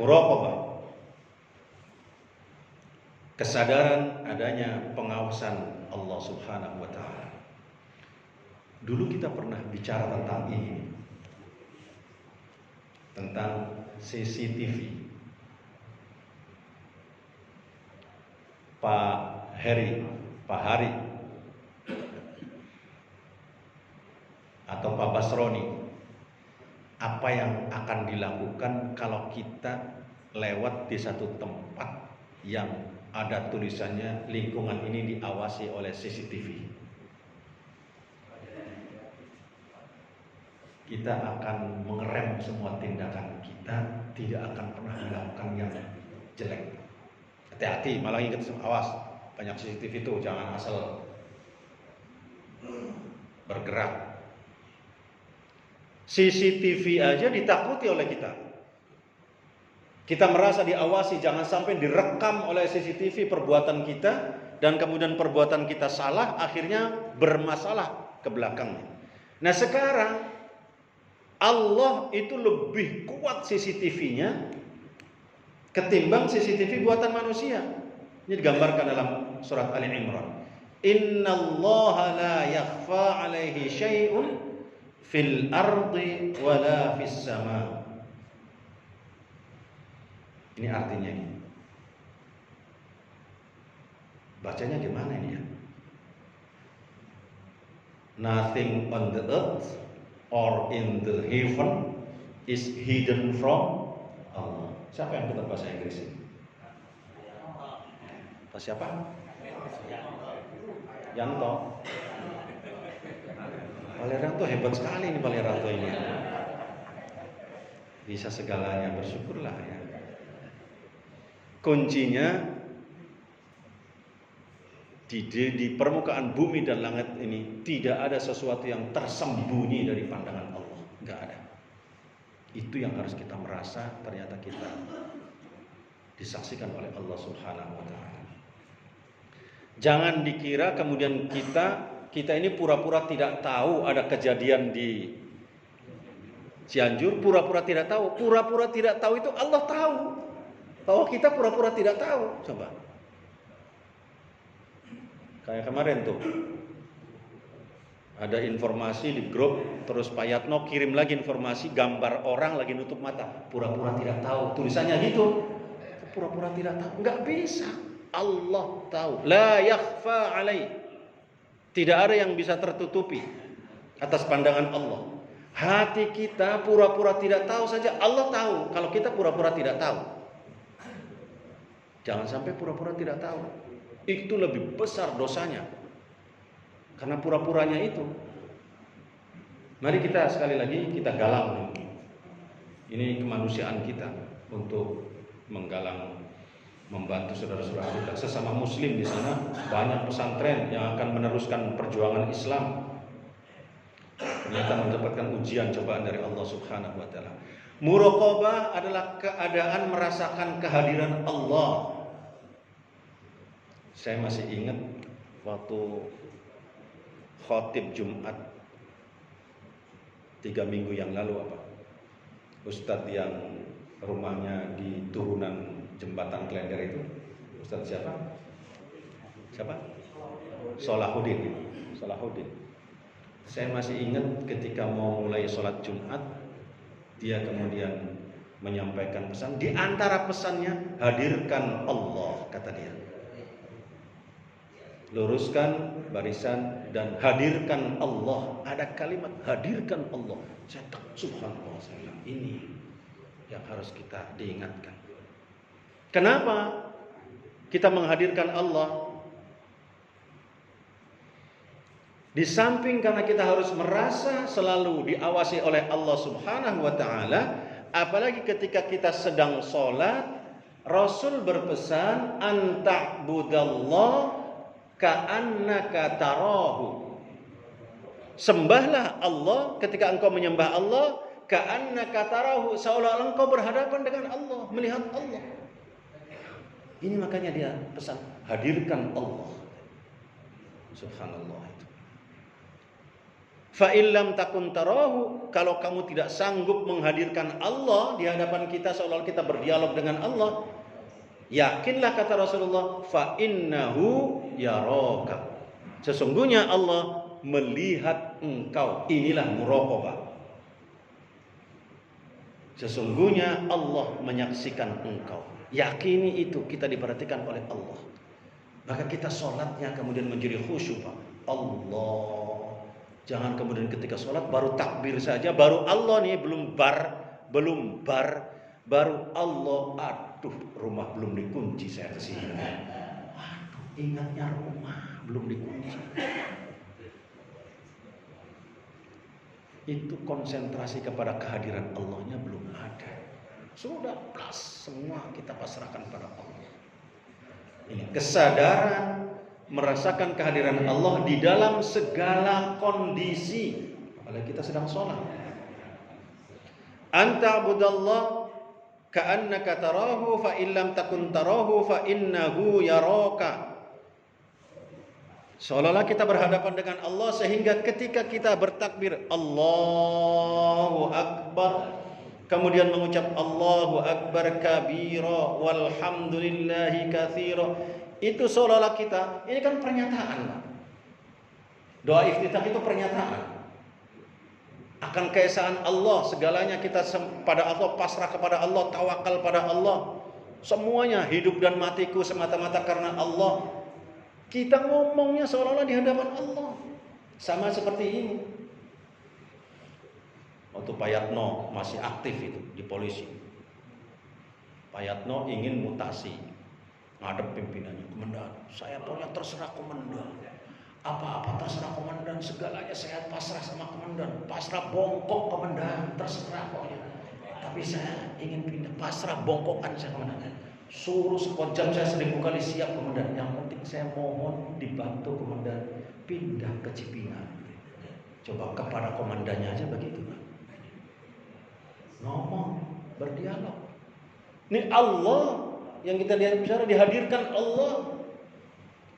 Muraqabah, kesadaran adanya pengawasan Allah Subhanahu wa taala. Dulu kita pernah bicara tentang ini, tentang CCTV. Pak Hari atau Pak Basroni, apa yang akan dilakukan kalau kita lewat di satu tempat yang ada tulisannya lingkungan ini diawasi oleh CCTV? Kita akan mengerem semua tindakan kita, tidak akan pernah melakukan yang jelek. Hati-hati, malah ingat, awas, banyak CCTV itu, jangan asal bergerak. CCTV aja ditakuti oleh kita. Kita merasa diawasi, jangan sampai direkam oleh CCTV perbuatan kita, dan kemudian perbuatan kita salah, akhirnya bermasalah ke belakangnya. Nah sekarang Allah itu lebih kuat CCTV-nya ketimbang CCTV buatan manusia. Ini digambarkan dalam surat Ali Imran. Innallaha la yakhfa alaihi syai'un fil ardi wala fis sama. Ini artinya ini. Bacanya gimana ini ya? Nothing on the earth or in the heaven is hidden from Allah. Siapa yang pintar bahasa Inggris ini? Pak siapa? Yanto. Paleranto hebat sekali ini Paleranto ini. Bisa segalanya, bersyukurlah ya. Kuncinya di permukaan bumi dan langit ini tidak ada sesuatu yang tersembunyi dari pandangan Allah. Enggak ada. Itu yang harus kita merasa, ternyata kita disaksikan oleh Allah Subhanahu wa taala. Jangan dikira kemudian kita ini pura-pura tidak tahu ada kejadian di Cianjur, pura-pura tidak tahu. Pura-pura tidak tahu itu Allah tahu. Bahwa kita pura-pura tidak tahu. Coba. Kayak kemarin tuh. Ada informasi di grup, terus Pak Yatno kirim lagi informasi gambar orang lagi nutup mata, pura-pura tidak tahu, tulisannya gitu. Pura-pura tidak tahu, nggak bisa. Allah tahu. La yakhfa alai. Tidak ada yang bisa tertutupi atas pandangan Allah. Hati kita pura-pura tidak tahu saja, Allah tahu. Kalau kita pura-pura tidak tahu, jangan sampai pura-pura tidak tahu. Itu lebih besar dosanya. Karena pura-puranya itu. Mari kita sekali lagi kita galang. Ini kemanusiaan kita untuk menggalang, membantu saudara-saudara kita sesama muslim di sana. Banyak pesantren yang akan meneruskan perjuangan Islam. Ternyata mendapatkan ujian cobaan dari Allah Subhanahu wa taala. Muraqabah adalah keadaan merasakan kehadiran Allah. Saya masih ingat waktu khotib Jumat 3 minggu yang lalu Ustadz yang rumahnya di turunan jembatan Klender itu, Ustadz siapa? Salahuddin. Saya masih ingat ketika mau mulai sholat Jumat, dia kemudian menyampaikan pesan. Di antara pesannya, hadirkan Allah, kata dia. Luruskan barisan dan hadirkan Allah. Ada kalimat hadirkan Allah. Saya tak, subhanallah, saya bilang, ini yang harus kita diingatkan. Kenapa kita menghadirkan Allah? Di samping karena kita harus merasa selalu diawasi oleh Allah Subhanahu wa taala, apalagi ketika kita sedang sholat, Rasul berpesan anta'budallah ka'annaka tarahu. Sembahlah Allah ketika engkau menyembah Allah, ka'annaka tarahu, seolah-olah engkau berhadapan dengan Allah, melihat Allah. Ini makanya dia pesan, hadirkan Allah. Subhanallah itu. Fa illam takun tarahu, kalau kamu tidak sanggup menghadirkan Allah di hadapan kita seolah kita berdialog dengan Allah, yakinlah kata Rasulullah, fa innahu yaraka. Sesungguhnya Allah melihat engkau. Inilah muraqabah. Sesungguhnya Allah menyaksikan engkau. Yakini itu, kita diperhatikan oleh Allah. Maka kita sholatnya kemudian menjadi khusyuk. Allah. Jangan kemudian ketika sholat baru takbir saja, baru Allah nih, belum bar, baru Allah. Aduh, rumah belum dikunci, saya kesini. Aduh, ingatnya rumah belum dikunci. Itu konsentrasi kepada kehadiran Allahnya belum ada. Sudah plus, semua kita pasrahkan pada Allah. Ini kesadaran merasakan kehadiran Allah di dalam segala kondisi. Apalagi kita sedang sholat. Anta abudallah ka'annaka tarahu fa illam takun tarahu fa innahu yaraka. Seolah-olah kita berhadapan dengan Allah sehingga ketika kita bertakbir Allahu Akbar, kemudian mengucap Allahu Akbar kabira walhamdulillahi katsira, itu seolah-olah kita, ini kan pernyataan. Doa iftitah itu pernyataan akan keesaan Allah, segalanya kita pada Allah, pasrah kepada Allah, tawakal pada Allah. Semuanya, hidup dan matiku semata-mata karena Allah. Kita ngomongnya seolah-olah di hadapan Allah. Sama seperti ini. Waktu Pak Yatno masih aktif itu di polisi. Pak Yatno ingin mutasi, ngadep pimpinannya, komandan, saya pokoknya terserah komandan, apa-apa terserah komandan, segalanya saya pasrah sama komandan, pasrah bongkok komandan, terserah pokoknya. Tapi saya ingin pindah, pasrah bongkokan saya komandan. Suruh sekuat jam saya 1000 kali siap komandan. Yang penting saya mohon dibantu komandan pindah ke Cipinang. Coba kepada komandannya aja begitu, Pak. Ngomong, berdialog. Ini Allah yang kita lihat bicara, dihadirkan Allah.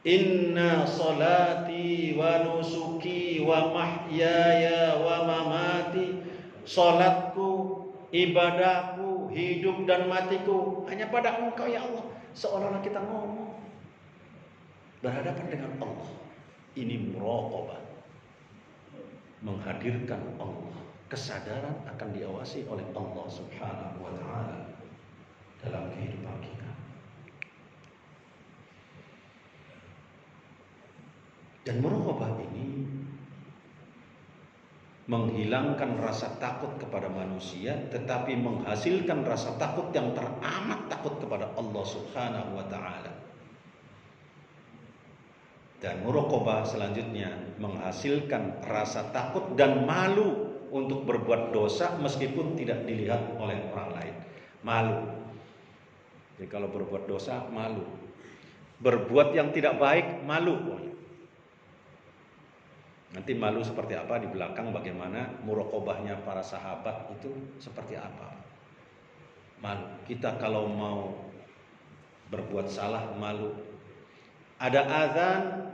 Inna salati wa nusuki wa mahyaya wa mamati. Salatku, ibadahku, hidup dan matiku hanya pada Engkau ya Allah. Seolah-olah kita ngomong berhadapan dengan Allah. Ini muraqabah, menghadirkan Allah. Kesadaran akan diawasi oleh Allah Subhanahu wa ta'ala dalam kehidupan kita. Dan muraqabah ini menghilangkan rasa takut kepada manusia, tetapi menghasilkan rasa takut yang teramat takut kepada Allah Subhanahu wa ta'ala. Dan muraqabah selanjutnya menghasilkan rasa takut dan malu untuk berbuat dosa meskipun tidak dilihat oleh orang lain. Malu. Jadi kalau berbuat dosa, malu. Berbuat yang tidak baik, malu. Nanti malu seperti apa di belakang, bagaimana muraqabahnya para sahabat itu seperti apa. Malu. Kita kalau mau berbuat salah, malu. Ada azan,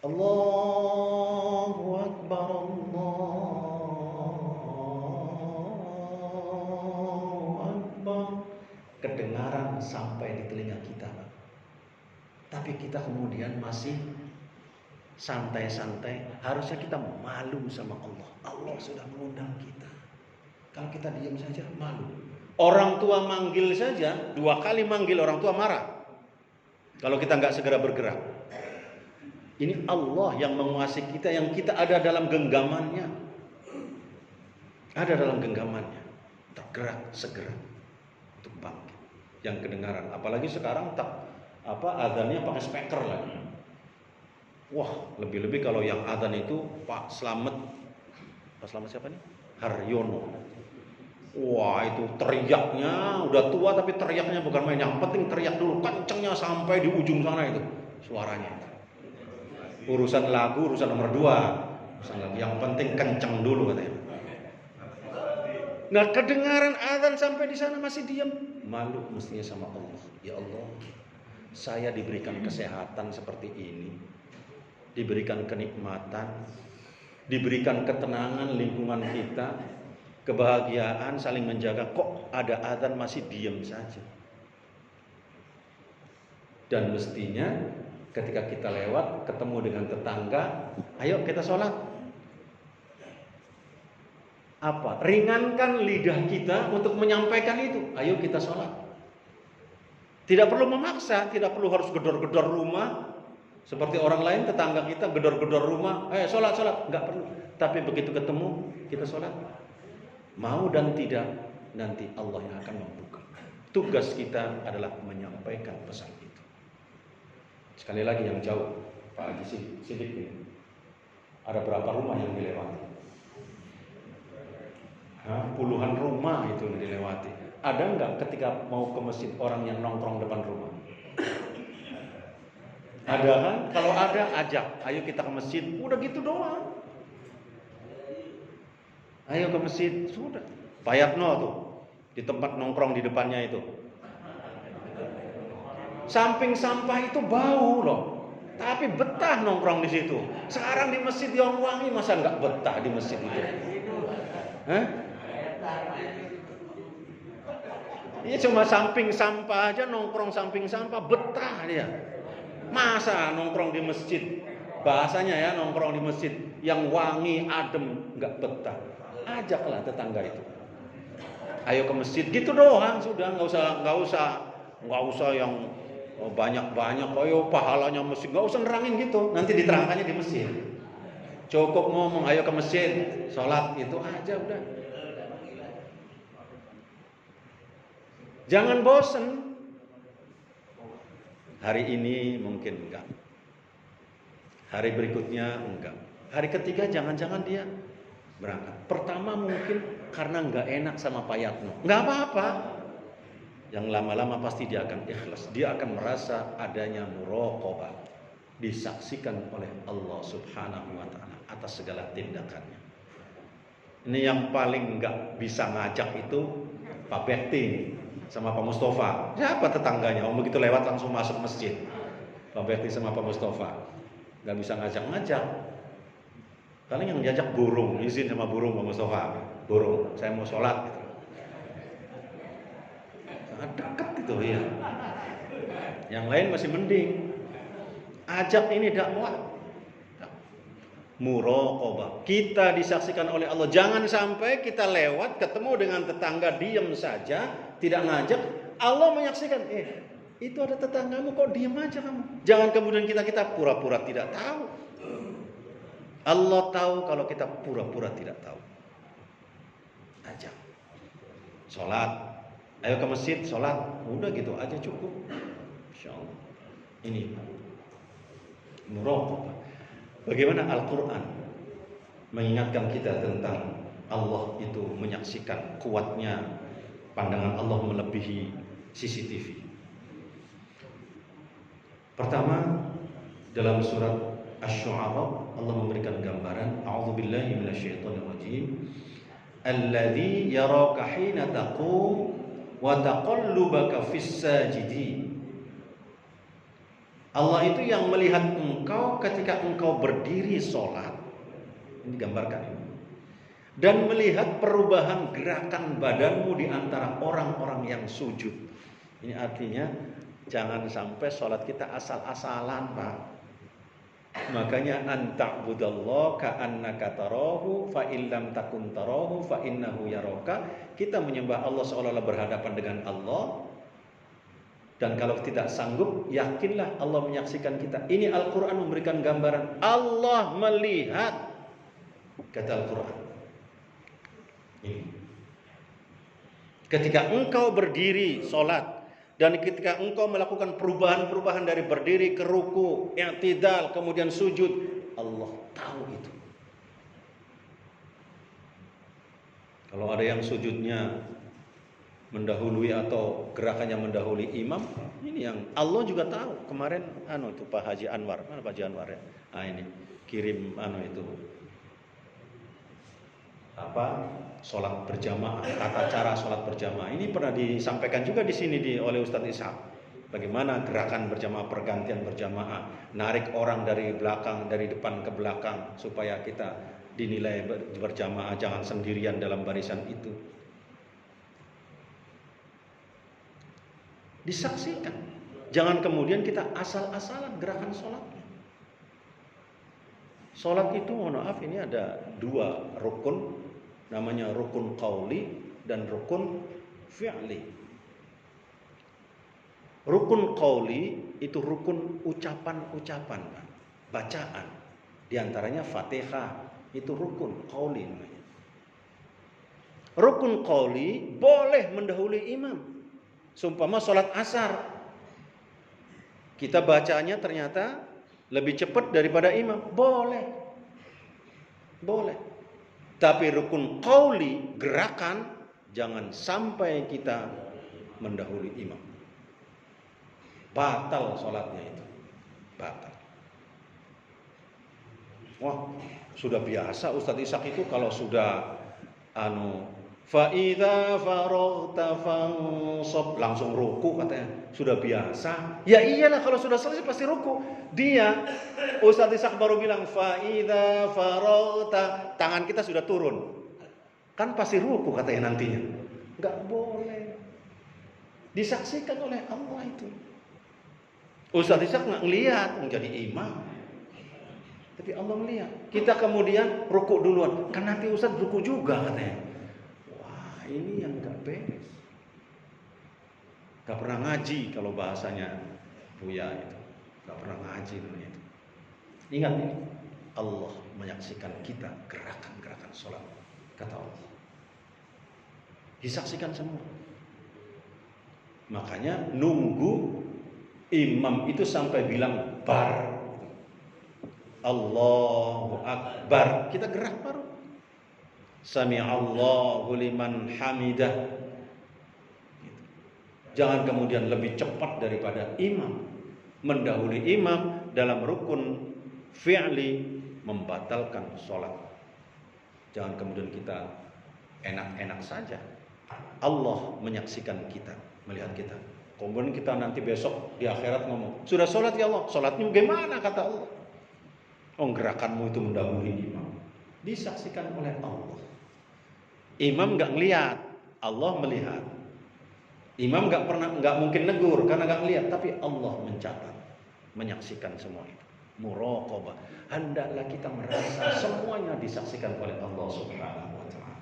Allahu Akbar, Allahu Akbar, kedengaran sampai di telinga kita. Tapi kita kemudian masih santai-santai. Harusnya kita malu sama Allah. Allah sudah mengundang kita. Kalau kita diam saja, malu. Orang tua manggil saja, 2 kali manggil orang tua marah kalau kita nggak segera bergerak. Ini Allah yang menguasai kita, yang kita ada dalam genggamannya. Ada dalam genggamannya. Tergerak segera untuk bangkit. Yang kedengaran. Apalagi sekarang azannya pakai speaker lagi. Wah, lebih-lebih kalau yang adzan itu Pak Slamet siapa nih? Haryono. Wah, itu teriaknya udah tua tapi teriaknya bukan main. Yang penting teriak dulu, kencengnya sampai di ujung sana itu suaranya. Urusan lagu urusan nomor 2. Urusan lagu yang penting kenceng dulu katanya. Nah, kedengaran adzan sampai di sana masih diam, malu mestinya sama Allah. Ya Allah, saya diberikan kesehatan seperti ini, diberikan kenikmatan, diberikan ketenangan lingkungan kita, kebahagiaan, saling menjaga. Kok ada azan masih diam saja? Dan mestinya ketika kita lewat ketemu dengan tetangga, ayo kita sholat. Apa? Ringankan lidah kita untuk menyampaikan itu. Ayo kita sholat. Tidak perlu memaksa, tidak perlu harus gedor-gedor rumah. Seperti orang lain, tetangga kita gedor-gedor rumah, sholat, nggak perlu. Tapi begitu ketemu, kita sholat. Mau dan tidak, nanti Allah yang akan membuka. Tugas kita adalah menyampaikan pesan itu. Sekali lagi yang jauh, Pak Haji Sidik ini, ada berapa rumah yang dilewati? Puluhan rumah itu yang dilewati. Ada nggak ketika mau ke masjid orang yang nongkrong depan rumah? Ada kan? Kalau ada, ajak. Ayo kita ke masjid. Udah gitu doang. Ayo ke masjid. Sudah. Pak Yatno tuh, di tempat nongkrong di depannya itu. Samping sampah itu bau loh. Tapi betah nongkrong di situ. Sekarang di masjid yang wangi, masa nggak betah di masjid itu? Iya, cuma samping sampah aja, nongkrong samping sampah, betah dia. Masa nongkrong di masjid, bahasanya ya, nongkrong di masjid yang wangi, adem, nggak betah. Ajaklah tetangga itu. Ayo ke masjid, gitu doang sudah, nggak usah yang banyak. Ayo pahalanya masjid, nggak usah nerangin gitu. Nanti diterangkannya di masjid. Cukup ngomong, ayo ke masjid, sholat, itu aja udah. Jangan bosen. Hari ini mungkin enggak. Hari berikutnya enggak. Hari ketiga jangan-jangan dia berangkat. Pertama mungkin karena enggak enak sama Pak Yatno. Enggak apa-apa. Yang lama-lama pasti dia akan ikhlas. Dia akan merasa adanya muraqabah. Disaksikan oleh Allah Subhanahu wa ta'ala atas segala tindakannya. Ini yang paling enggak bisa ngajak itu Pak Bekti sama Pak Mustafa. Siapa tetangganya? Begitu lewat langsung masuk masjid. Pak Bekti sama Pak Mustafa. Gak bisa ngajak-ngajak. Paling yang diajak burung, izin sama burung Pak Mustafa. Burung, saya mau sholat gitu. Sangat dekat itu ya. Yang lain masih mending. Ajak ini dakwah. Muraqabah. Kita disaksikan oleh Allah. Jangan sampai kita lewat ketemu dengan tetangga diam saja, tidak ngajak. Allah menyaksikan, itu ada tetanggamu kok diam aja kamu. Jangan kemudian kita pura-pura tidak tahu. Allah tahu kalau kita pura-pura tidak tahu. Ajak. Sholat. Ayo ke masjid, sholat. Udah gitu aja cukup. Insyaallah. Ini muraqabah. Bagaimana Al-Quran mengingatkan kita tentang Allah itu menyaksikan, kuatnya pandangan Allah melebihi CCTV. Pertama, dalam surat Asy-Syu'ara Allah memberikan gambaran, a'udzubillahi minasyaitonirrajim, alladzi yaraka hina taqum wa taqallubaka fis sajidin. Allah itu yang melihat engkau ketika engkau berdiri sholat. Ini digambarkan ini. Dan melihat perubahan gerakan badanmu di antara orang-orang yang sujud. Ini artinya jangan sampai sholat kita asal-asalan, Pak. Makanya anta'budallaha ka'annaka tarahu fa illam takun tarahu fa innahu yaraka. Kita menyembah Allah seolah-olah berhadapan dengan Allah. Dan kalau tidak sanggup, yakinlah Allah menyaksikan kita. Ini Al-Quran memberikan gambaran. Allah melihat. Kata Al-Quran. Ini. Ketika engkau berdiri sholat. Dan ketika engkau melakukan perubahan-perubahan dari berdiri ke ruku, i'tidal, kemudian sujud. Allah tahu itu. Kalau ada yang sujudnya mendahului atau gerakannya mendahului imam, ini yang Allah juga tahu. Kemarin itu Pak Haji Anwar, mana Pak Haji Anwar ya? Ini kirim itu sholat berjamaah, tata cara sholat berjamaah. Ini pernah disampaikan juga di sini oleh Ustadz Ishak. Bagaimana gerakan berjamaah, pergantian berjamaah, narik orang dari belakang, dari depan ke belakang supaya kita dinilai berjamaah, jangan sendirian dalam barisan itu. Disaksikan. Jangan kemudian kita asal-asalan gerakan sholatnya. Sholat itu, mohon maaf, ini ada dua rukun, namanya rukun qauli dan rukun fi'li. Rukun qauli itu rukun ucapan-ucapan, bacaan. Di antaranya Fatihah, itu rukun qauli namanya. Rukun qauli boleh mendahului imam. Seumpama sholat asar, kita bacanya ternyata lebih cepat daripada imam, boleh. Tapi rukun qauli, gerakan, jangan sampai kita mendahului imam. Batal sholatnya itu, batal. Wah, sudah biasa Ustadz Ishak itu kalau sudah fa idza faraghta fansab, langsung ruku katanya. Sudah biasa. Ya iyalah, kalau sudah selesai pasti ruku. Dia Ustadz Ishak baru bilang fa idza faraghta, tangan kita sudah turun. Kan pasti ruku katanya nantinya. Enggak boleh. Disaksikan oleh Allah itu. Ustadz Ishak enggak ngelihat menjadi imam. Tapi Allah melihat. Kita kemudian ruku duluan. Kan nanti Ustadz ruku juga katanya. Wah, ini yang gak beres. Gak pernah ngaji kalau bahasanya Buya itu. Gak pernah ngaji namanya itu. Ingat ini. Allah menyaksikan kita gerakan-gerakan sholat. Kata Allah. Disaksikan semua. Makanya nunggu imam itu sampai bilang bar. Allahu Akbar, kita gerak baru. Sami'allahu liman hamidah. Jangan kemudian lebih cepat daripada imam. Mendahului imam dalam rukun fi'li membatalkan sholat. Jangan kemudian kita enak-enak saja. Allah menyaksikan kita, melihat kita. Kemudian kita nanti besok di akhirat ngomong, sudah sholat ya Allah. Sholatnya bagaimana kata Allah? Oh, gerakanmu itu mendahului imam. Disaksikan oleh Allah. Imam nggak ngelihat, Allah melihat. Imam nggak mungkin negur karena nggak ngelihat, tapi Allah mencatat, menyaksikan semua itu. Muraqabah. Hendaklah kita merasa semuanya disaksikan oleh Allah Subhanahu wa taala.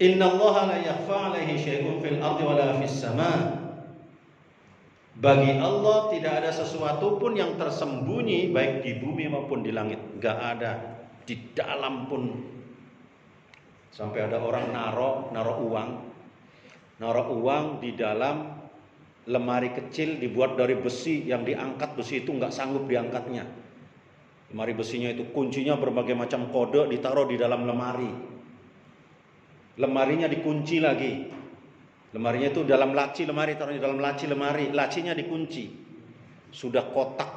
Innallaha la yakhfa 'alaihi syai'un fil ardi wala fis sama'. Bagi Allah tidak ada sesuatu pun yang tersembunyi baik di bumi maupun di langit. Gak ada. Di dalam pun. Sampai ada orang naruh uang di dalam lemari kecil dibuat dari besi yang diangkat, besi itu gak sanggup diangkatnya. Lemari besinya itu kuncinya berbagai macam kode ditaruh di dalam lemari. Lemarinya dikunci lagi. Lemarinya itu dalam laci lemari, taruhnya dalam laci lemari, lacinya dikunci. Sudah kotak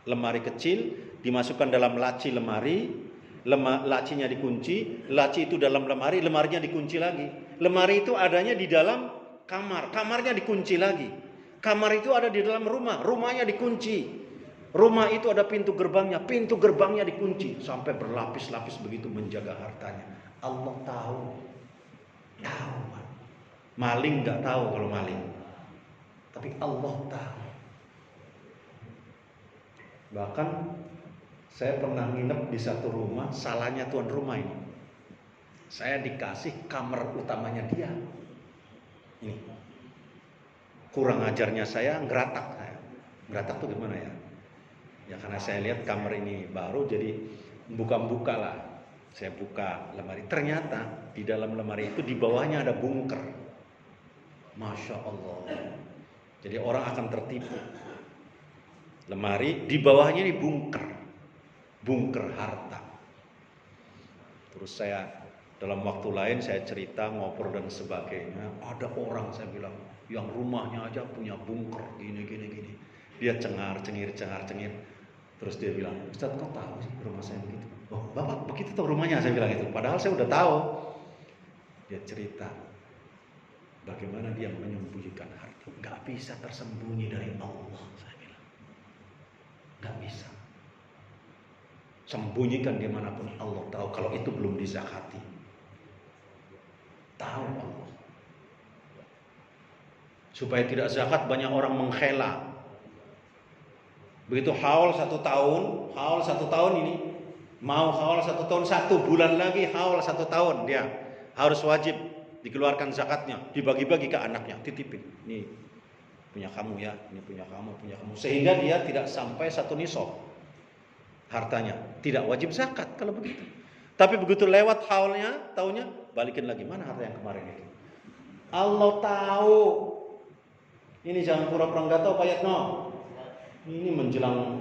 lemari kecil, dimasukkan dalam laci lemari, lacinya dikunci, laci itu dalam lemari, lemarinya dikunci lagi. Lemari itu adanya di dalam kamar, kamarnya dikunci lagi. Kamar itu ada di dalam rumah, rumahnya dikunci. Rumah itu ada pintu gerbangnya dikunci. Sampai berlapis-lapis begitu menjaga hartanya. Allah tahu. Maling gak tahu kalau maling, tapi Allah tahu. Bahkan saya pernah nginep di satu rumah, salahnya tuan rumah ini. Saya dikasih kamar utamanya dia. Ini kurang ajarnya saya, ngeratak saya. Ngeratak tuh gimana ya? Ya karena saya lihat kamar ini baru, jadi buka-buka lah. Saya buka lemari, ternyata di dalam lemari itu di bawahnya ada bunker. Masya Allah. Jadi orang akan tertipu. Lemari di bawahnya ini bunker harta. Terus saya dalam waktu lain saya cerita, ngobrol dan sebagainya. Ada orang saya bilang yang rumahnya aja punya bunker gini. Dia cengar-cengir. Terus dia bilang, Ustaz kok tahu sih rumah saya begitu? Oh, Bapak begitu tahu rumahnya, saya bilang itu. Padahal saya udah tahu. Dia cerita bagaimana dia menyembunyikan harta. Gak bisa tersembunyi dari Allah, saya bilang. Gak bisa. Sembunyikan dimanapun, Allah tahu. Kalau itu belum dizakati, tahu Allah. Supaya tidak zakat, banyak orang menghela. Begitu haul 1 tahun ini, mau haul 1 tahun, 1 bulan lagi haul 1 tahun, dia harus wajib dikeluarkan zakatnya, dibagi-bagi ke anaknya, titipin. Ini punya kamu ya, ini punya kamu. Sehingga dia tidak sampai 1 nisab hartanya, tidak wajib zakat kalau begitu. Tapi begitu lewat haulnya, taunya balikin lagi, mana harta yang kemarin itu. Allah tahu. Ini jangan pura-pura enggak tahu Pak Yatno. Ini menjelang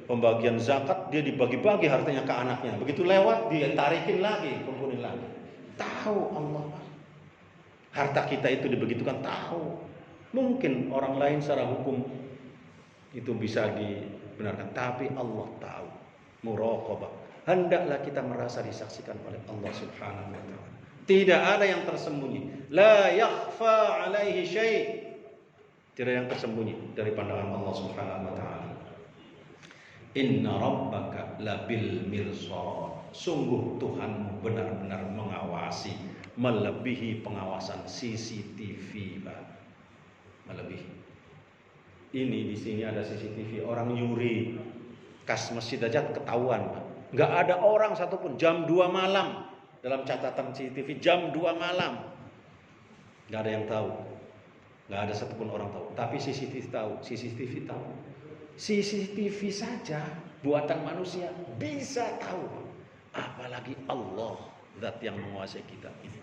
pembagian zakat, dia dibagi-bagi hartanya ke anaknya. Begitu lewat, dia tarikin lagi, kumpulin lagi. Tahu Allah. Harta kita itu dibegitukan, tahu. Mungkin orang lain secara hukum itu bisa dibenarkan, tapi Allah tahu. Muraqabah. Hendaklah kita merasa disaksikan oleh Allah Subhanahu wa taala. Tidak ada yang tersembunyi. La yakhfa alaihi syai'. Tidak ada yang tersembunyi dari pandangan Allah Subhanahu wa taala. Inna rabbaka labil mirsad. Sungguh Tuhanmu benar-benar mengawasi, melebihi pengawasan CCTV, Pak. Melebihi. Ini di sini ada CCTV, orang nyuri kas masjid aja ketahuan, Pak. Enggak ada orang satupun, jam 2 malam dalam catatan CCTV, jam 2 malam. Enggak ada yang tahu. Enggak ada satupun orang tahu, tapi CCTV tahu. CCTV saja buatan manusia bisa tahu, apalagi Allah, zat yang menguasai kita ini.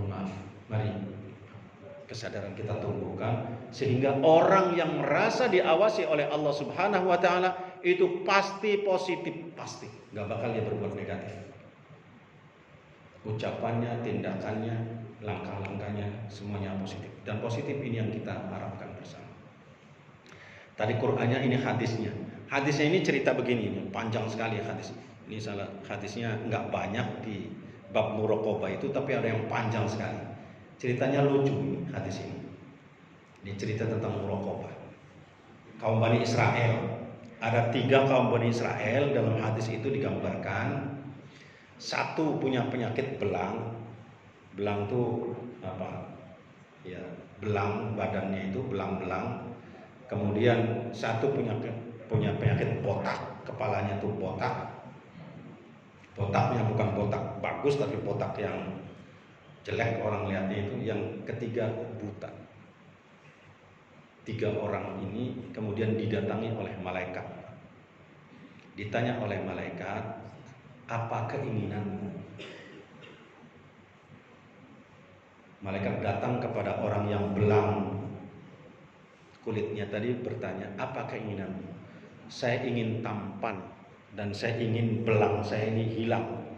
Maaf, mari kesadaran kita tumbuhkan sehingga orang yang merasa diawasi oleh Allah Subhanahu wa taala itu pasti positif, pasti enggak bakal dia berbuat negatif. Ucapannya, tindakannya, langkah-langkahnya semuanya positif, dan positif ini yang kita harapkan bersama. Tadi Qur'annya, ini hadisnya. Hadisnya ini cerita begini, panjang sekali hadis. Ini salah hadisnya enggak banyak di bab muraqabah itu, tapi ada yang panjang sekali. Ceritanya lucu ini hadis ini. Ini cerita tentang muraqabah. Kaum Bani Israel, ada 3 kaum Bani Israel dalam hadis itu digambarkan. Satu punya penyakit belang. Belang itu apa? Ya, belang, badannya itu belang-belang. Kemudian satu punya penyakit botak, kepalanya itu botak. Botaknya bukan botak bagus, tapi botak yang jelek orang lihatnya itu. Yang ketiga buta. 3 orang ini kemudian didatangi oleh malaikat. Ditanya oleh malaikat, apa keinginanmu? Malaikat datang kepada orang yang belang kulitnya tadi, bertanya, apa keinginanmu? Saya ingin tampan dan saya ingin belang saya ini hilang,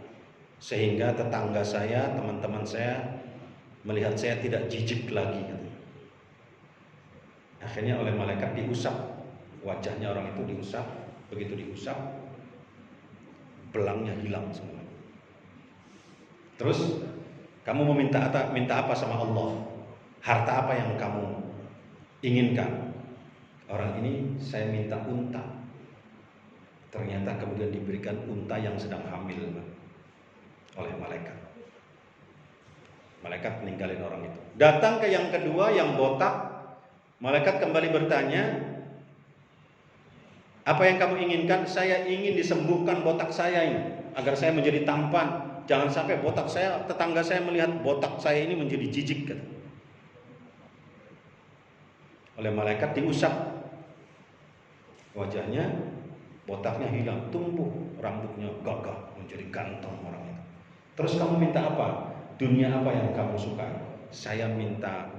sehingga tetangga saya, teman-teman saya melihat saya tidak jijik lagi. Akhirnya oleh malaikat diusap wajahnya orang itu, diusap. Begitu diusap, belangnya hilang semua. Terus kamu meminta apa sama Allah? Harta apa yang kamu inginkan? Orang ini, saya minta unta. Ternyata kemudian diberikan unta yang sedang hamil oleh malaikat. Malaikat meninggalin orang itu. Datang ke yang kedua, yang botak. Malaikat kembali bertanya, apa yang kamu inginkan? Saya ingin disembuhkan botak saya ini, agar saya menjadi tampan. Jangan sampai botak saya, tetangga saya melihat botak saya ini menjadi jijik. Oleh malaikat diusap wajahnya, botaknya hilang, tumbuh rambutnya gagah, menjadi ganteng orang itu. Terus kamu minta apa? Dunia apa yang kamu suka? Saya minta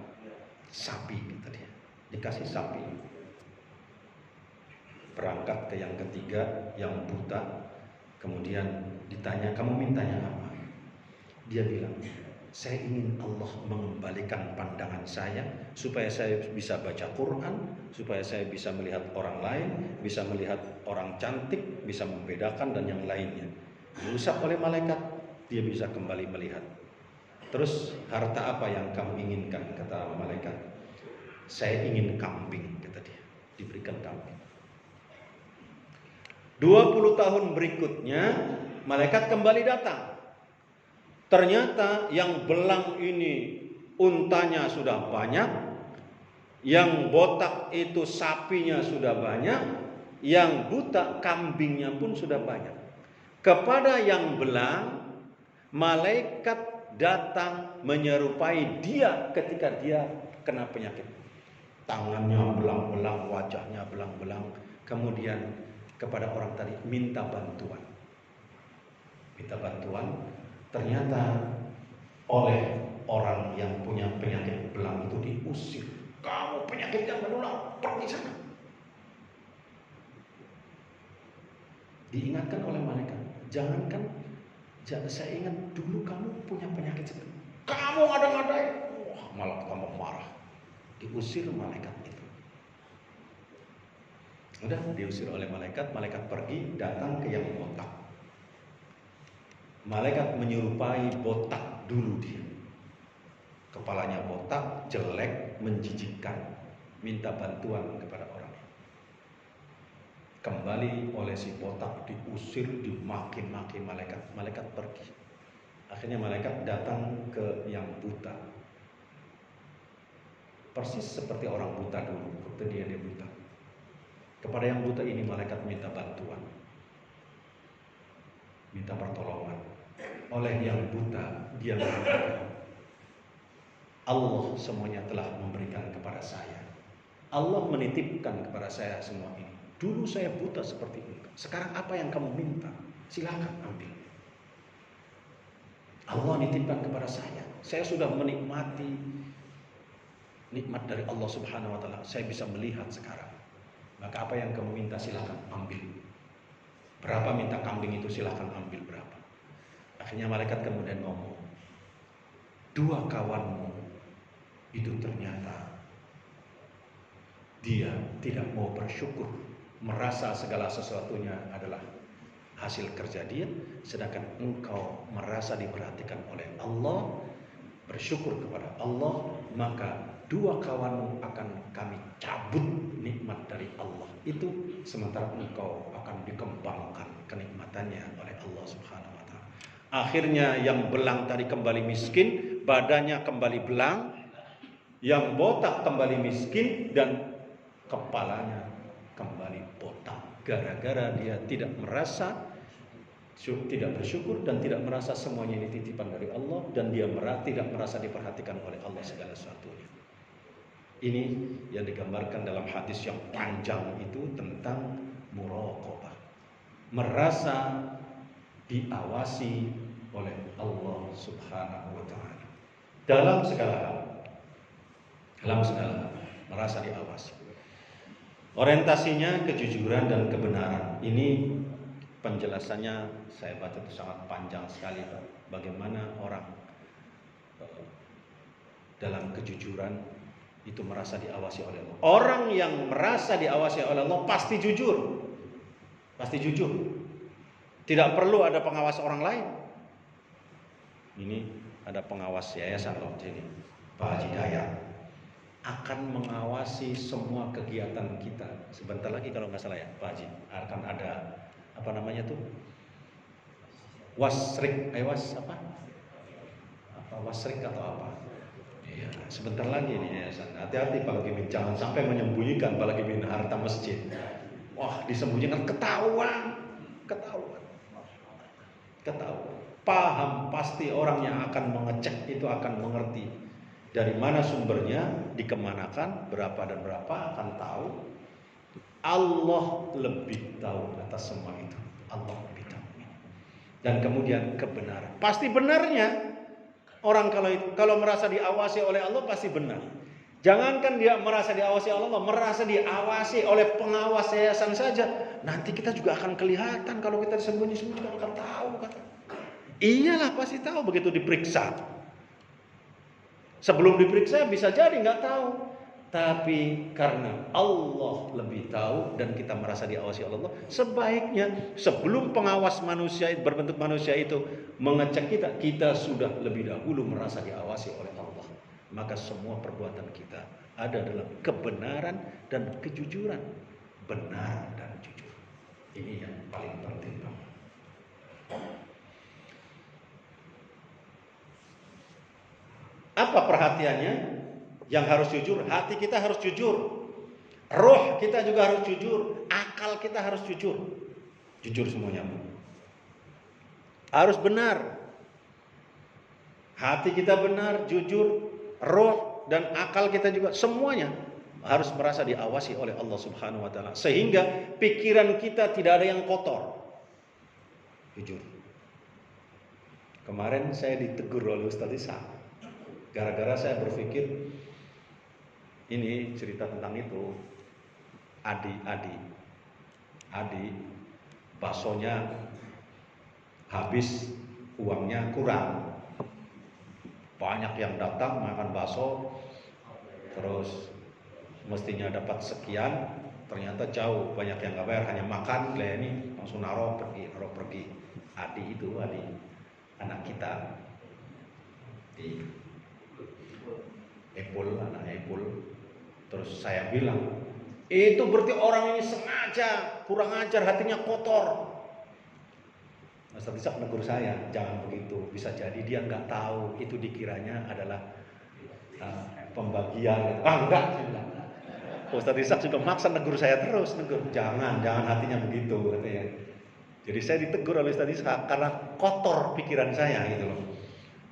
sapi, kata dia. Dikasih sapi. Berangkat ke yang ketiga, yang buta. Kemudian ditanya, kamu mintanya apa? Dia bilang, saya ingin Allah mengembalikan pandangan saya, supaya saya bisa baca Quran, supaya saya bisa melihat orang lain, bisa melihat orang cantik, bisa membedakan, dan yang lainnya. Diusap oleh malaikat, dia bisa kembali melihat. Terus, harta apa yang kamu inginkan? Kata malaikat, saya ingin kambing, kata dia. Diberikan kambing. 20 tahun berikutnya malaikat kembali datang. Ternyata yang belang ini untanya sudah banyak, yang botak itu sapinya sudah banyak, yang buta kambingnya pun sudah banyak. Kepada yang belang, malaikat datang menyerupai dia ketika dia kena penyakit. Tangannya belang-belang, wajahnya belang-belang. Kemudian kepada orang tadi minta bantuan. Minta bantuan, ternyata oleh orang yang punya penyakit belang itu diusir. Kamu penyakit yang menular, pergi sana. Diingatkan oleh malaikat, jangankan saya ingat dulu kamu punya penyakit seperti itu. Kamu ada-adai. Wah, malah kamu marah. Diusir malaikat itu. Udah diusir oleh malaikat, malaikat pergi datang ke yang botak. Malaikat menyerupai botak dulu dia. Kepalanya botak, jelek, menjijikkan. Minta bantuan kepada orang. Kembali oleh si botak, diusir, dimaki-maki malaikat. Malaikat pergi. Akhirnya malaikat datang ke yang buta. Persis seperti orang buta dulu, waktu dia buta. Kepada yang buta ini malaikat minta bantuan, minta pertolongan. Oleh yang buta, dia mengatakan, Allah semuanya telah memberikan kepada saya. Allah menitipkan kepada saya semua ini. Dulu saya buta seperti ini. Sekarang apa yang kamu minta? Silakan ambil. Allah nitipkan kepada saya. Saya sudah menikmati nikmat dari Allah Subhanahu wa taala. Saya bisa melihat sekarang. Maka apa yang kamu minta silakan ambil. Berapa minta kambing itu silakan ambil berapa. Akhirnya malaikat kemudian ngomong, 2 kawanmu itu ternyata dia tidak mau bersyukur, merasa segala sesuatunya adalah hasil kerja dia, sedangkan engkau merasa diperhatikan oleh Allah, bersyukur kepada Allah, maka 2 kawanmu akan kami cabut nikmat dari Allah itu, sementara engkau akan dikembangkan kenikmatannya oleh Allah Subhanahu wa taala. Akhirnya yang belang tadi kembali miskin, badannya kembali belang, yang botak kembali miskin, dan kepalanya kembali botak. Gara-gara dia tidak bersyukur dan tidak merasa semuanya ini titipan dari Allah, dan dia tidak merasa diperhatikan oleh Allah segala sesuatunya. Ini yang digambarkan dalam hadis yang panjang itu tentang muraqabah. Merasa diawasi oleh Allah Subhanahu wa taala. Dalam segala hal. Merasa diawasi. Orientasinya kejujuran dan kebenaran. Ini penjelasannya saya baca itu sangat panjang sekali, Pak. Bagaimana orang dalam kejujuran itu merasa diawasi oleh Allah. Orang yang merasa diawasi oleh Allah pasti jujur. Pasti jujur. Tidak perlu ada pengawas orang lain. Ini ada pengawas yayasan loh sini, Pak Haji Dayat akan mengawasi semua kegiatan kita. Sebentar lagi kalau nggak salah ya Pak Haji akan ada apa namanya tuh wasrik, wasrik atau apa? Iya, sebentar lagi nih yayasan. Hati-hati Pak Gimin, jangan sampai menyembunyikan Pak Gimin harta masjid. Wah, disembunyikan ketahuan. Paham, pasti orang yang akan mengecek itu akan mengerti dari mana sumbernya, dikemanakan, berapa dan berapa, akan tahu. Allah lebih tahu atas semua itu. Allah lebih tahu. Dan kemudian kebenaran. Pasti benarnya. Orang kalau merasa diawasi oleh Allah pasti benar. Jangankan dia merasa diawasi oleh Allah, merasa diawasi oleh pengawas yayasan saja. Nanti kita juga akan kelihatan kalau kita disembunyi-sembunyi akan tahu kata. Iyalah pasti tahu begitu diperiksa. Sebelum diperiksa bisa jadi nggak tahu. Tapi karena Allah lebih tahu dan kita merasa diawasi oleh Allah, sebaiknya sebelum pengawas manusia berbentuk manusia itu mengecek kita sudah lebih dahulu merasa diawasi oleh Allah. Maka semua perbuatan kita ada dalam kebenaran dan kejujuran. Benar dan jujur. Ini yang paling penting. Apa perhatiannya? Yang harus jujur, hati kita harus jujur. Roh kita juga harus jujur, akal kita harus jujur. Jujur semuanya. Harus benar. Hati kita benar, jujur, roh dan akal kita juga semuanya harus merasa diawasi oleh Allah Subhanahu wa taala sehingga pikiran kita tidak ada yang kotor. Jujur. Kemarin saya ditegur oleh Ustaz Isa. Gara-gara saya berpikir ini cerita tentang itu. Adi baksonya habis, uangnya kurang. Banyak yang datang makan bakso, terus mestinya dapat sekian, ternyata jauh, banyak yang nggak bayar, hanya makan, ini langsung naruh pergi. Adi anak kita di anak Epul. Terus saya bilang, itu berarti orang ini sengaja kurang ajar, hatinya kotor. Ustaz Isa menegur saya, jangan begitu. Bisa jadi dia nggak tahu itu dikiranya adalah pembagian. Enggak. Ustaz Isa juga maksa negur saya terus, jangan hatinya begitu katanya. Jadi saya ditegur oleh Ustaz Isa karena kotor pikiran saya gitu loh.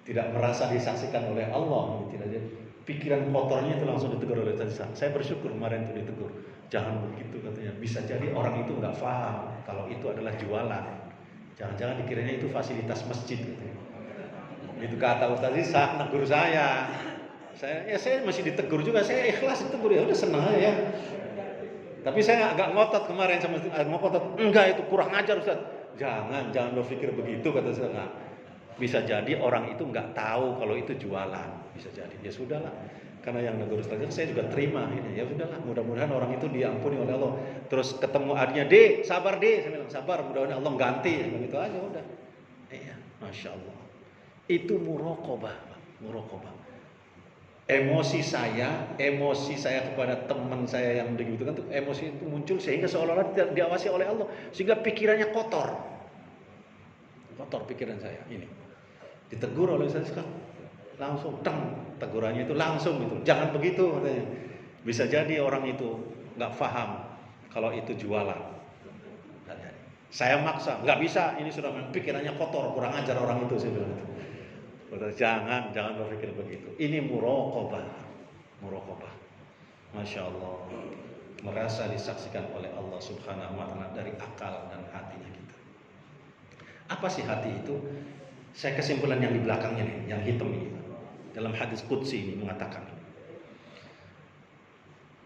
Tidak merasa disaksikan oleh Allah, tidak ada. Pikiran kotornya itu langsung ditegur oleh Ustaz Isa. Saya bersyukur kemarin itu ditegur. Jangan begitu katanya. Bisa jadi orang itu nggak paham kalau itu adalah jualan. Jangan-jangan dikiranya itu fasilitas masjid katanya. Itu kata Ustaz Isa, negur saya. Saya masih ditegur juga. Saya ikhlas ditegur, ya udah senang aja ya. Tapi saya agak ngotot kemarin sama ngotot. Enggak, itu kurang ajar Ustaz. Jangan berpikir begitu kata saya. Nah, bisa jadi orang itu nggak tahu kalau itu jualan, bisa jadi. Ya sudahlah, karena yang negur Ustaz saya juga terima. Ya sudahlah, mudah-mudahan orang itu diampuni oleh Allah. Terus ketemu adiknya, sabar saya bilang sabar, mudah-mudahan Allah ganti. Begitu aja udah. Iya, masya Allah. Itu muraqabah. Emosi saya kepada teman saya yang begitu kan, emosi itu muncul sehingga seolah-olah tidak diawasi oleh Allah, sehingga pikirannya kotor pikiran saya ini. Ditegur oleh Ustaz langsung tegurannya itu langsung gitu. Jangan begitu katanya. Bisa jadi orang itu nggak paham kalau itu jualan. Saya maksa, nggak bisa, ini sudah pikirannya kotor, kurang ajar orang itu, saya bilang. Jangan berpikir begitu. Ini muraqabah. Masya Allah. Merasa disaksikan oleh Allah Subhanahu wa taala dari akal dan hatinya kita. Apa sih hati itu? Saya kesimpulan yang di belakangnya nih, yang hitam ini. Dalam hadis qudsi ini mengatakan,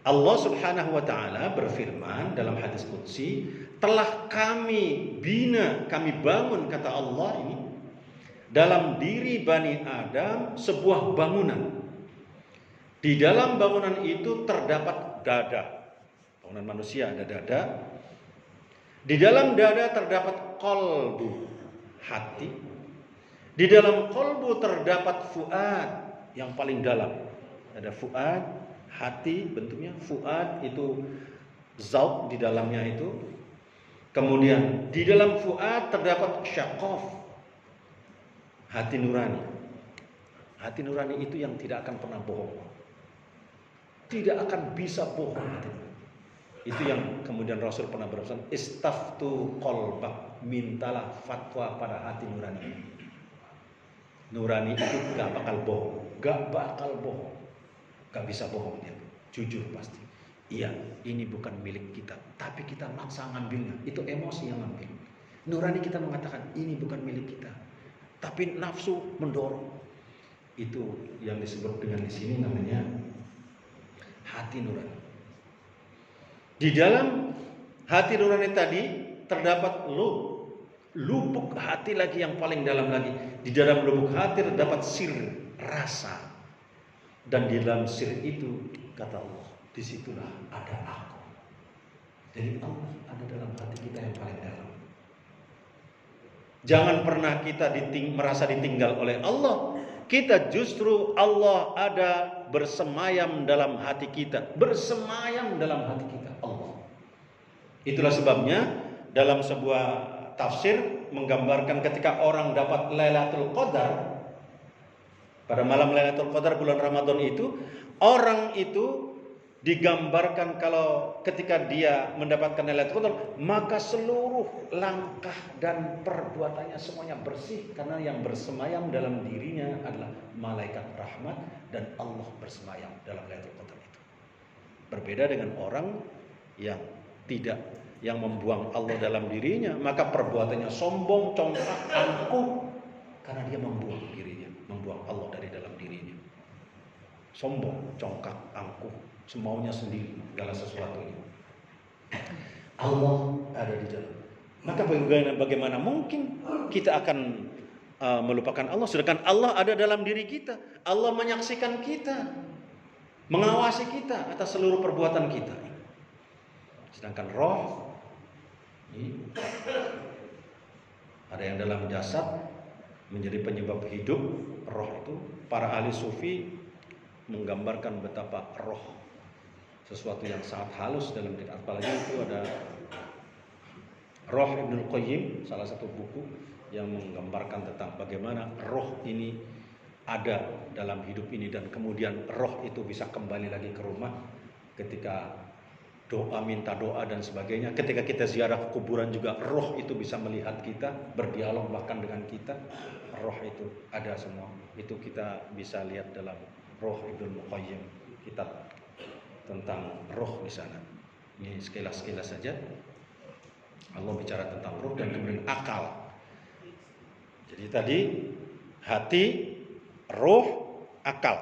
Allah Subhanahu wa taala berfirman dalam hadis qudsi, telah kami bina, kami bangun, kata Allah ini, dalam diri Bani Adam sebuah bangunan. Di dalam bangunan itu terdapat dada. Bangunan manusia ada dada. Di dalam dada terdapat qalbu, hati. Di dalam qalbu terdapat fuad, yang paling dalam. Ada fuad, hati bentuknya. Fuad itu zauq di dalamnya itu. Kemudian di dalam fuad terdapat syaqaf, hati nurani. Hati nurani itu yang tidak akan pernah bohong. Tidak akan bisa bohong. Itu yang kemudian Rasul pernah berpesan, istaftu qalbak, mintalah fatwa pada hati nurani. Nurani itu gak bakal bohong, gak bisa bohong dia, jujur pasti. Iya, ini bukan milik kita, tapi kita maksa ngambilnya. Itu emosi yang ngambil. Nurani kita mengatakan ini bukan milik kita, tapi nafsu mendorong. Itu yang disebut dengan di sini namanya hati nurani. Di dalam hati nurani tadi terdapat lubuk hati lagi yang paling dalam lagi. Di dalam lubuk hati terdapat sir, rasa. Dan di dalam sir itu, kata Allah, disitulah ada aku. Jadi Allah ada dalam hati kita yang paling dalam. Jangan pernah kita merasa ditinggal oleh Allah. Kita justru Allah ada bersemayam dalam hati kita. Bersemayam dalam hati kita Allah. Itulah sebabnya dalam sebuah tafsir menggambarkan ketika orang dapat Lailatul Qadar, pada malam Lailatul Qadar bulan Ramadan itu, orang itu digambarkan kalau ketika dia mendapatkan Lailatul Qadar, maka seluruh langkah dan perbuatannya semuanya bersih, karena yang bersemayam dalam dirinya adalah malaikat rahmat dan Allah bersemayam dalam Lailatul Qadar itu. Berbeda dengan orang yang tidak, yang membuang Allah dalam dirinya, maka perbuatannya sombong, congkak, angkuh, karena dia membuang dirinya, membuang Allah dari dalam dirinya. Sombong, congkak, angkuh, semaunya sendiri, segala sesuatunya. Allah ada di dalam. Maka bagaimana mungkin kita akan melupakan Allah, sedangkan Allah ada dalam diri kita. Allah menyaksikan kita, mengawasi kita atas seluruh perbuatan kita. Sedangkan roh, ada yang dalam jasad menjadi penyebab hidup. Roh itu, para ahli sufi menggambarkan betapa roh sesuatu yang sangat halus dalam diri. Apalagi itu ada Roh Ibnul Qayyim, salah satu buku yang menggambarkan tentang bagaimana roh ini ada dalam hidup ini, dan kemudian roh itu bisa kembali lagi ke rumah ketika doa, minta doa dan sebagainya. Ketika kita ziarah ke kuburan juga roh itu bisa melihat kita, berdialog bahkan dengan kita. Roh itu ada semua. Itu kita bisa lihat dalam Roh Ibnul Qayyim, kitab tentang roh di sana. Ini sekilas-sekilas saja. Allah bicara tentang roh dan kemudian akal. Jadi tadi hati, roh, akal.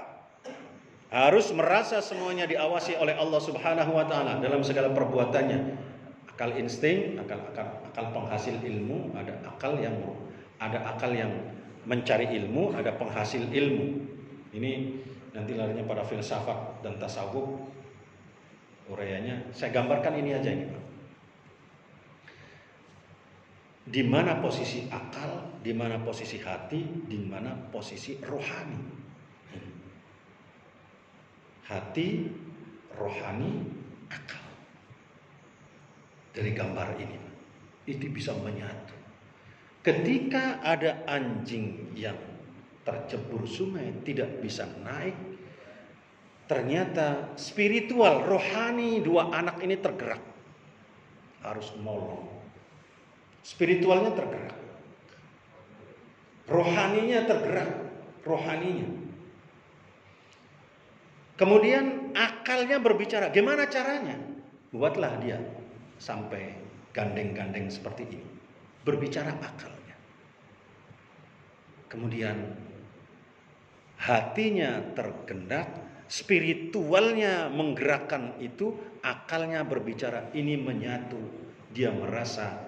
Harus merasa semuanya diawasi oleh Allah Subhanahu wa taala dalam segala perbuatannya. Akal insting, akal penghasil ilmu, ada akal yang mencari ilmu, ada penghasil ilmu. Ini nanti larinya pada filsafat dan tasawuf. Uraiannya saya gambarkan ini aja ini, Pak. Di mana posisi akal, di mana posisi hati, di mana posisi rohani. Hati, rohani, akal. Dari gambar ini, itu bisa menyatu. Ketika ada anjing yang tercebur sungai, tidak bisa naik, ternyata spiritual, rohani dua anak ini tergerak, harus menolong. Spiritualnya tergerak, rohaninya tergerak, rohaninya. Kemudian akalnya berbicara, gimana caranya? Buatlah dia sampai gandeng-gandeng seperti ini. Berbicara akalnya. Kemudian hatinya tergendak, spiritualnya menggerakkan itu, akalnya berbicara, ini menyatu. Dia merasa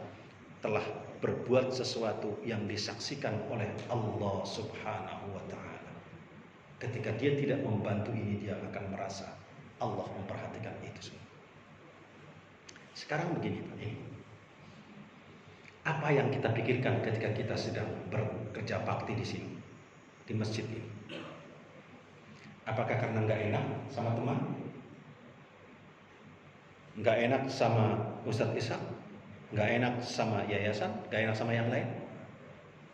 telah berbuat sesuatu yang disaksikan oleh Allah Subhanahu wa ta'ala. Ketika dia tidak membantu ini, dia akan merasa Allah memperhatikan itu semua. Sekarang begini Pak, ini apa yang kita pikirkan ketika kita sedang bekerja bakti di sini, di masjid ini? Apakah karena nggak enak sama teman? Nggak enak sama Ustadz Ishak? Nggak enak sama yayasan? Nggak enak sama yang lain?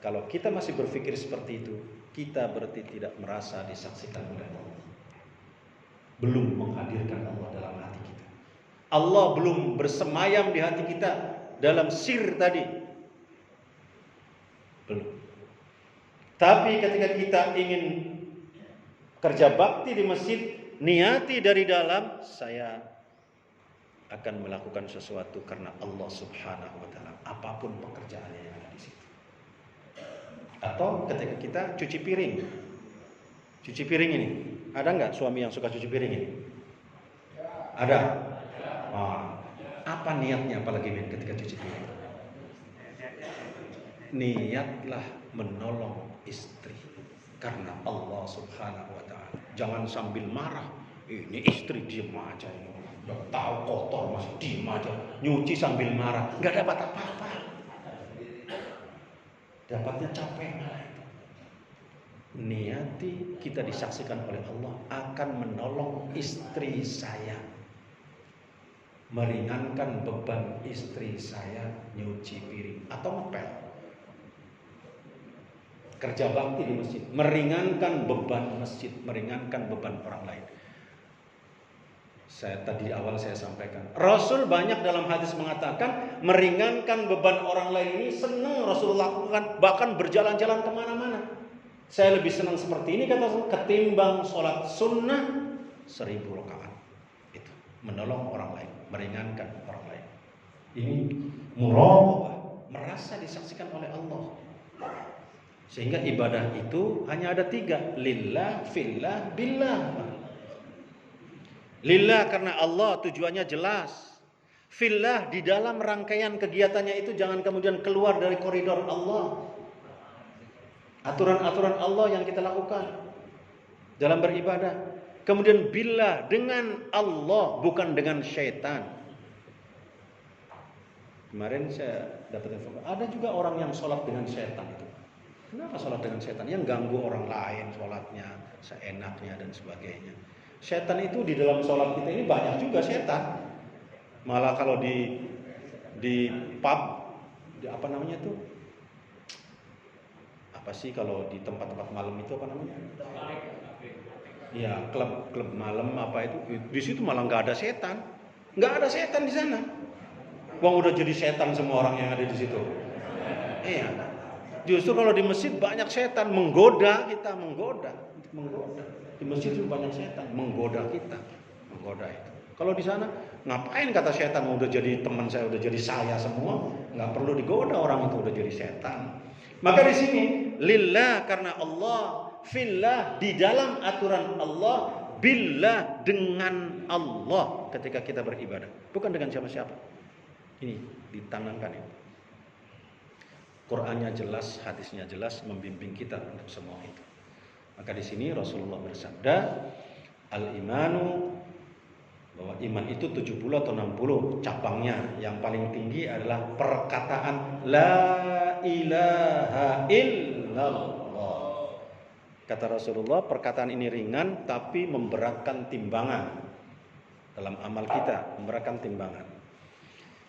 Kalau kita masih berpikir seperti itu, kita berarti tidak merasa disaksikan oleh Allah. Belum menghadirkan Allah dalam hati kita. Allah belum bersemayam di hati kita dalam sir tadi. Belum. Tapi ketika kita ingin kerja bakti di masjid, niati dari dalam, saya akan melakukan sesuatu karena Allah Subhanahu wa ta'ala, apapun pekerjaannya yang ada di situ. Atau ketika kita cuci piring. Cuci piring ini, ada nggak suami yang suka cuci piring ini? Ada. Nah, apa niatnya apalagi ketika cuci piring? Niatlah menolong istri karena Allah Subhanahu wa ta'ala. Jangan sambil marah, ini istri diem aja ini. Udah tahu kotor masih diem aja, nyuci sambil marah, nggak dapat apa-apa. Dapatnya capek malah itu. Niati kita disaksikan oleh Allah akan menolong istri saya. meringankan beban istri saya nyuci piring atau ngepel. Kerja bakti di masjid, meringankan beban masjid, meringankan beban orang lain. Saya tadi awal saya sampaikan, Rasul banyak dalam hadis mengatakan meringankan beban orang lain ini senang Rasulullah lakukan, bahkan berjalan-jalan kemana-mana. Saya lebih senang seperti ini kata Rasul ketimbang sholat sunnah 1000 rakaat. Itu menolong orang lain, meringankan orang lain. Ini muraqabah, merasa disaksikan oleh Allah. Sehingga ibadah itu hanya ada 3, lillah, fillah, billah. Lillah karena Allah tujuannya jelas. Fillah di dalam rangkaian kegiatannya itu jangan kemudian keluar dari koridor Allah. Aturan-aturan Allah yang kita lakukan dalam beribadah. Kemudian billah dengan Allah bukan dengan syaitan. Kemarin saya dapat informasi ada juga orang yang sholat dengan syaitan itu. Kenapa sholat dengan setan? Yang ganggu orang lain sholatnya, seenaknya dan sebagainya. Setan itu di dalam sholat kita ini banyak juga setan. Malah kalau di pub, di apa namanya itu? Apa sih kalau di tempat-tempat malam itu apa namanya? Iya, klub malam apa itu? Di situ malah nggak ada setan, nggak ada setan di sana. Wong udah jadi setan semua orang yang ada di situ. Iya. Justru kalau di masjid banyak setan menggoda kita, menggoda. Di masjid itu banyak setan menggoda kita, menggoda itu. Kalau di sana ngapain kata setan udah jadi teman saya, udah jadi saya semua, nggak perlu digoda orang itu udah jadi setan. Maka di sini lillah karena Allah, fillah di dalam aturan Allah, billah dengan Allah ketika kita beribadah, bukan dengan siapa-siapa. Ini ditanamkan itu. Qur'annya jelas, hadisnya jelas membimbing kita untuk semua itu. Maka di sini Rasulullah bersabda, al-imanu, bahwa iman itu 70 atau 60 cabangnya. Yang paling tinggi adalah perkataan la ilaha illallah. Kata Rasulullah, perkataan ini ringan tapi memberatkan timbangan dalam amal kita, memberatkan timbangan.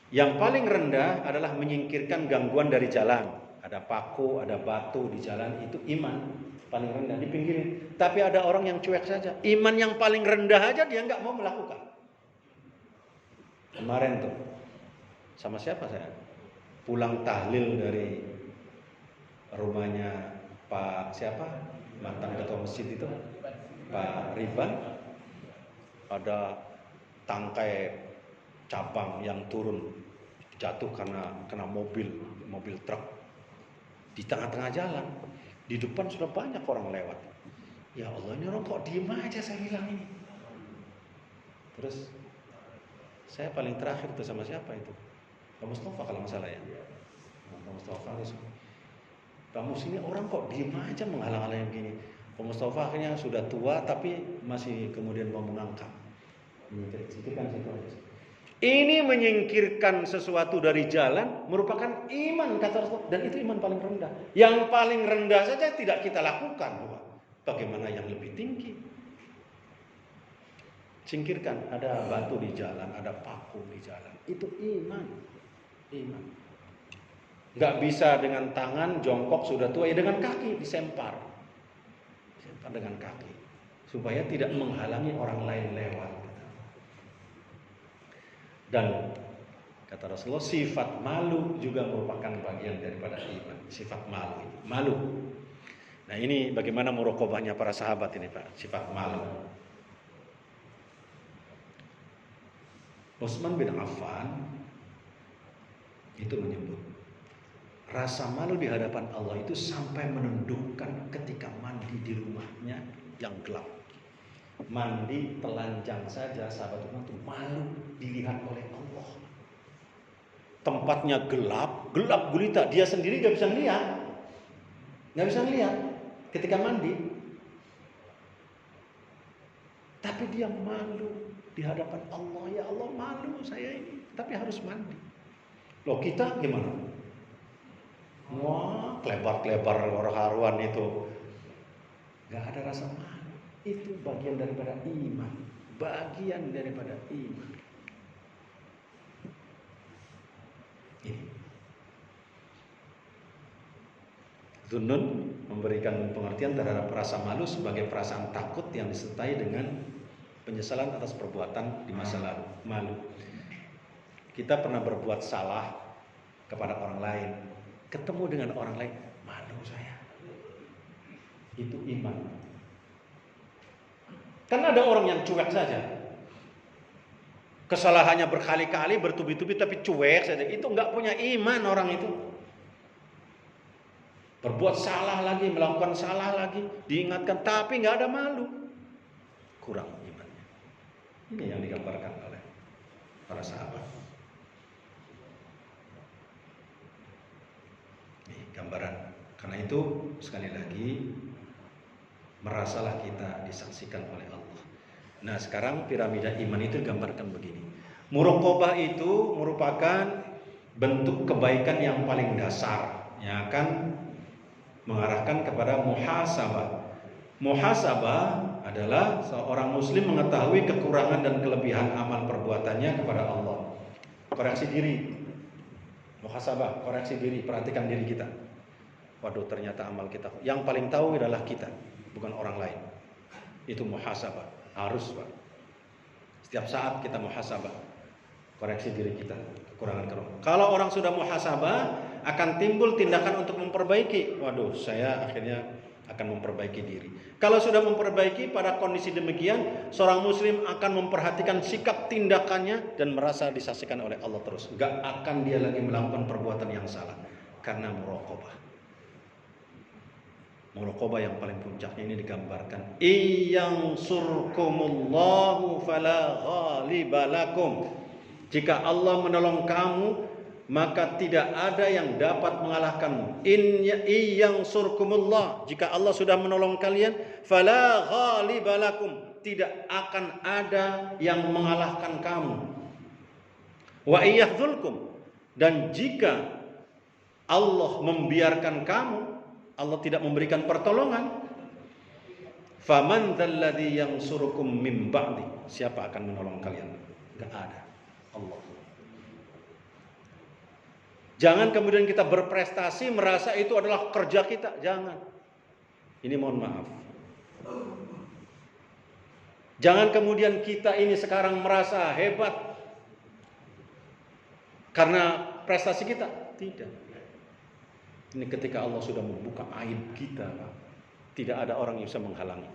Yang paling rendah adalah menyingkirkan gangguan dari jalan. Ada paku, ada batu di jalan, itu iman paling rendah, dipinggirin. Tapi ada orang yang cuek saja. Iman yang paling rendah aja dia nggak mau melakukan. Kemarin tuh sama siapa saya? Pulang tahlil dari rumahnya Pak siapa? Mantan ketua masjid itu, Pak Riban. Ada tangkai cabang yang turun jatuh karena kena mobil truk di tengah-tengah jalan. Di depan sudah banyak orang lewat. Ya Allah, ini orang kok diem aja, saya bilang ini. Terus saya paling terakhir itu sama siapa itu? Pak Mustafa kalau nggak salah ya. Pak Mustafa itu. Pak Mus ini orang kok diem aja menghalang-halangi begini. Pak Mustafa akhirnya sudah tua tapi masih kemudian mau mengangkat. Menyingkirkan situ aja. Ini menyingkirkan sesuatu dari jalan merupakan iman kata Rasulullah, dan itu iman paling rendah. Yang paling rendah saja tidak kita lakukan. Bagaimana yang lebih tinggi? Singkirkan, ada batu di jalan, ada paku di jalan. Itu iman. Iman. Gak bisa dengan tangan jongkok sudah tua, ya dengan kaki disempar. Disempar dengan kaki supaya tidak menghalangi orang lain lewat. Dan kata Rasulullah, sifat malu juga merupakan bagian daripada iman. Sifat malu ini, malu. Nah ini bagaimana muraqabahnya para sahabat ini Pak, sifat malu. Utsman bin Affan itu menyebut rasa malu di hadapan Allah itu sampai menundukkan ketika mandi di rumahnya yang gelap. Mandi telanjang saja sahabat itu malu dilihat oleh Allah. Tempatnya gelap gulita, dia sendiri nggak bisa lihat ketika mandi. Tapi dia malu di hadapan Allah. Ya Allah, malu saya ini, tapi harus mandi. Loh kita gimana? Wah, klebar-klebar haruan itu, nggak ada rasa malu. Itu bagian daripada iman. Bagian daripada iman. Zunnun memberikan pengertian terhadap rasa malu sebagai perasaan takut yang disertai dengan penyesalan atas perbuatan di masa lalu. Malu. Kita pernah berbuat salah kepada orang lain, ketemu dengan orang lain, malu saya. Itu iman. Kan ada orang yang cuek saja. Kesalahannya berkali-kali, bertubi-tubi tapi cuek saja. Itu enggak punya iman orang itu. Berbuat salah lagi, melakukan salah lagi, diingatkan tapi enggak ada malu. Kurang imannya. Ini yang digambarkan oleh para sahabat. Ini gambaran. Karena itu sekali lagi merasalah kita disaksikan oleh Allah. Nah, sekarang piramida iman itu digambarkan begini. Muraqabah itu merupakan bentuk kebaikan yang paling dasar yang akan mengarahkan kepada muhasabah. Muhasabah adalah seorang muslim mengetahui kekurangan dan kelebihan amal perbuatannya kepada Allah. Koreksi diri. Muhasabah, koreksi diri, perhatikan diri kita. Waduh, ternyata amal kita. Yang paling tahu adalah kita, bukan orang lain. Itu muhasabah. Harus, Pak. Setiap saat kita muhasabah. Koreksi diri kita, kekurangan. Kalau orang sudah muhasabah, akan timbul tindakan untuk memperbaiki. Waduh, saya akhirnya akan memperbaiki diri. Kalau sudah memperbaiki, pada kondisi demikian, seorang muslim akan memperhatikan sikap tindakannya dan merasa disaksikan oleh Allah terus. Gak akan dia lagi melakukan perbuatan yang salah. Karena muraqabah. Muraqabah yang paling puncaknya ini digambarkan, iyang surkumullahu fala ghalibalakum. Jika Allah menolong kamu, maka tidak ada yang dapat mengalahkanmu. Iyang surkumullah, jika Allah sudah menolong kalian, fala ghalibalakum, tidak akan ada yang mengalahkan kamu. Wa iyakhzulkum, dan jika Allah membiarkan kamu, Allah tidak memberikan pertolongan, faman dzalladzi yansurukum min ba'di, siapa akan menolong kalian? Enggak ada, Allah. Jangan kemudian kita berprestasi merasa itu adalah kerja kita, jangan. Ini mohon maaf. Jangan kemudian kita ini sekarang merasa hebat karena prestasi kita, tidak. Ini ketika Allah sudah membuka aib kita, tidak ada orang yang bisa menghalangi.